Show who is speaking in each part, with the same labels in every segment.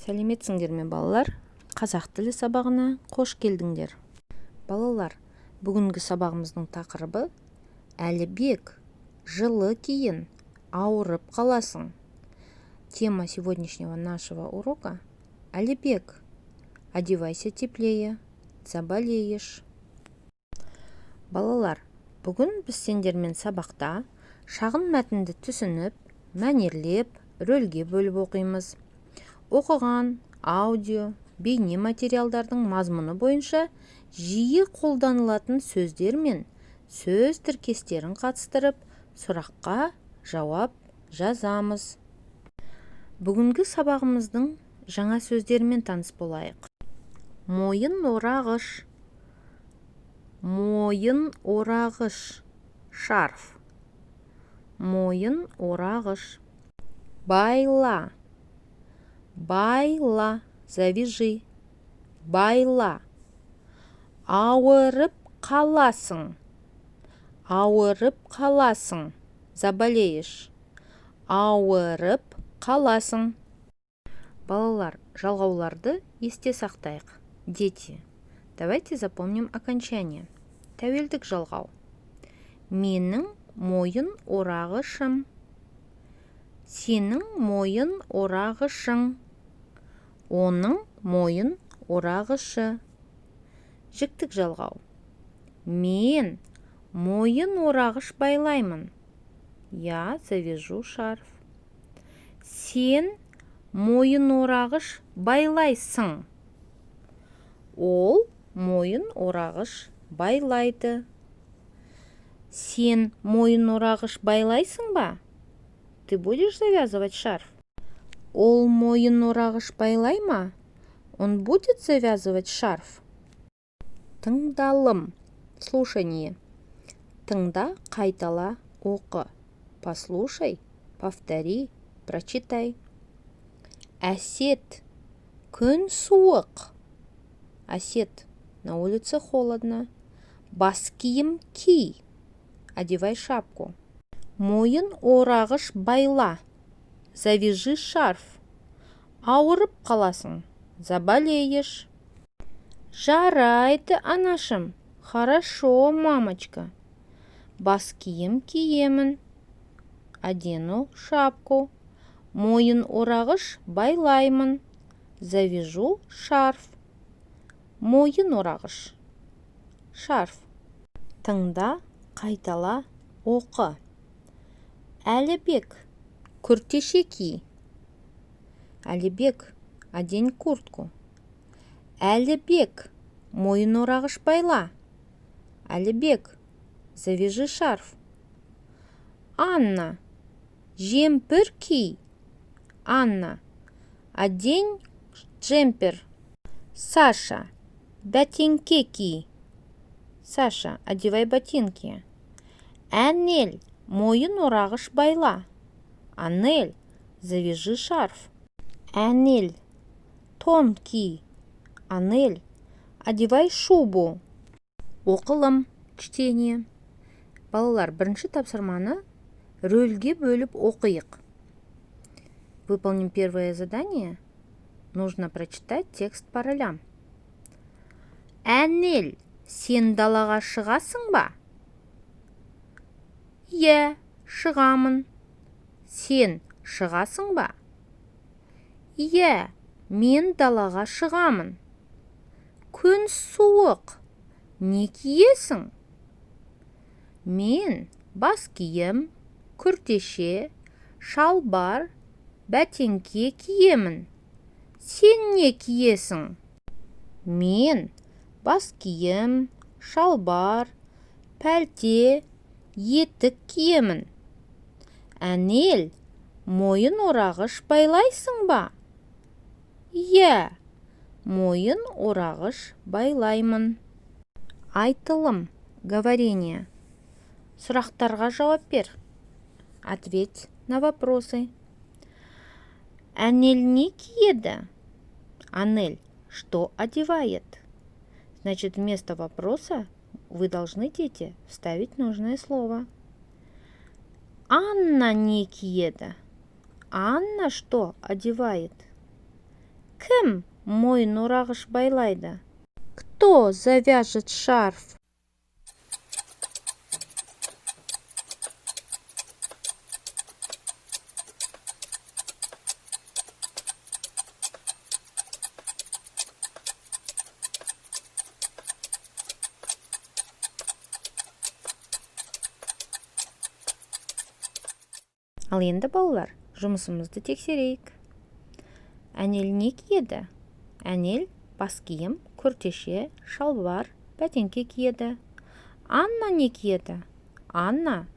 Speaker 1: Сәлеметсіңдер ме балалар? Қазақ тілі сабағына қош келдіңдер. Балалар, бүгінгі сабағымыздың тақырыбы әлібек, жылы кейін, ауырып қаласың. Тема сегодняшнего нашего урока – Алибек, одевайся теплее, заболеешь. Балалар, бүгін біз сендермен сабақта шағын мәтінді түсініп, мәнерлеп, рөлге бөліп оқимыз. Оқыған аудио, бейне материалдардың мазмұны бойынша жиі қолданылатын сөздер мен сөз тіркестерін қатыстырып, сұраққа жауап жазамыз. Бүгінгі сабағымыздың жаңа сөздерімен таныс болайық. Мойын орағыш, мойын орағыш, шарф. Мойын орағыш. Байла, байла, завяжи, байла. Ауырып қаласың, ауырып қаласың, заболеешь. Ауырып қаласың. Балалар, жалғауларды есте сақтайық. Дети, давайте запомним окончание. Тәуелдік жалғау. Менің мойын орағышым. Сенің мойын орағышың. Оның мойын орағышы. Жіктік жалғау. Мен мойын орағыш байлаймын. Я завяжу шарф. Сен мойын орағыш байлайсың. Ол мойын орағыш байлайды. Сен мойын орағыш байлайсың ба? Ты будешь завязывать шарф? Ол мойын орағыш байлай ма? Он будет завязывать шарф? Тыңдалым. Слушание. Тыңда, қайтала, оқы. Послушай, повтори, прочитай. Әсет. Күн суық. Әсет. На улице холодно. Бас киім ки. Одевай шапку. Мойын орағыш байла. Завяжи шарф. Ауырып қаласың. Заболеешь. Жарайды, анашым. Хорошо, мамочка. Бас киім киемін. Одену шапку. Мойын орағыш байлаймын. Завяжу шарф. Мойын орағыш. Шарф. Тыңда, қайтала, оқы. Әлібек, күртеше ки. Әлібек, одень куртку. Әлібек, мойын орағыш байла. Әлібек, завяжи шарф. Анна, жемпір ки. Анна, одень джемпер. Саша, бәтеңке ки. Саша, одевай ботинки. Әнел, мойын орағыш байла. Анель, завяжи шарф. Әнел, тон ки. Анель, одевай шубу. Оқылым, чтение. Балалар, бірінші тапсырманы рөлге бөліп оқиық. Выполним первое задание. Нужно прочитать текст по ролям. Әнел, сен далаға шығасың ба? Иә, шығамын. Сен шығасың ба? Иә, мен далаға шығамын. Күн суық. Не киесің? Мен бас киім, күртеше, шалбар, бәтеңке киемін. Сен не киесің? Мен бас киім, шалбар, пәлте, етік киемін. Әнел, мойын орағыш байлайсың ба? Иә, мойын орағыш байлаймын. Айтылым, говорение. Сұрақтарға жауап бер. Ответь на вопросы. Әнел не киеді? Анель, что одевает? Значит, вместо вопроса вы должны, дети, вставить нужное слово. Анна не киеді. Анна что одевает? Кім мойын орағыш байлайды? Кто завяжет шарф? Ал енді балалар, жұмысымызды тексерейік. Әнел не киеді? Әнел бас киім, күртеше, шалбар, бәтеңке киеді. Анна не киеді? Анна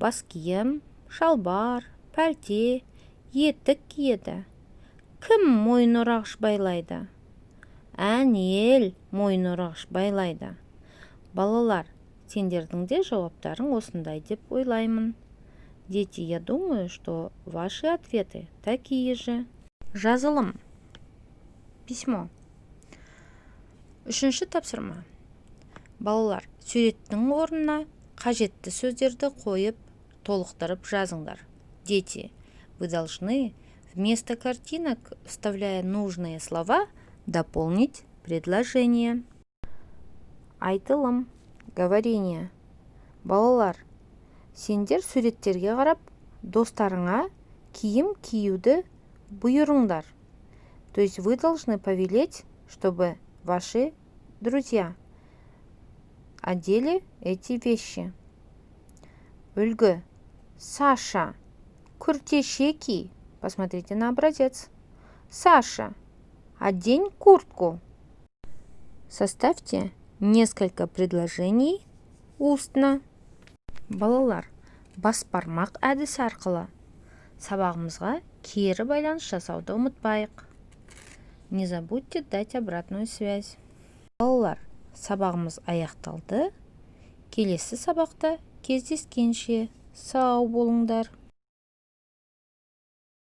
Speaker 1: бас киім, шалбар, пәлте, етік киеді. Кім мойын орағыш байлайды? Әнел мойын орағыш байлайды. Балалар, сендердің де жауаптарың осындай деп ойлаймын. Дети, я думаю, что ваши ответы такие же. Жазылым. Письмо. Үшінші тапсырма. Балалар, суреттің орнына қажетті сөздерді қойып, толықтырып жазыңдар. Дети, вы должны вместо картинок, вставляя нужные слова, дополнить предложение. Айтылым. Говорение. Балалар, сендер суреттерге қарап, достарыңа киім киюді бұйырыңдар. То есть вы должны повелеть, чтобы ваши друзья одели эти вещи. Үлгі. Саша, күртеше ки. Посмотрите на образец. Саша, одень куртку. Составьте несколько предложений устно. Балалар, бас бармақ әдісі арқылы сабағымызға кері байланыс жасауды ұмытпайық. Не забудьте дать обратную связь. Балалар, сабағымыз аяқталды. Келесі сабақта кездескенше сау болыңдар.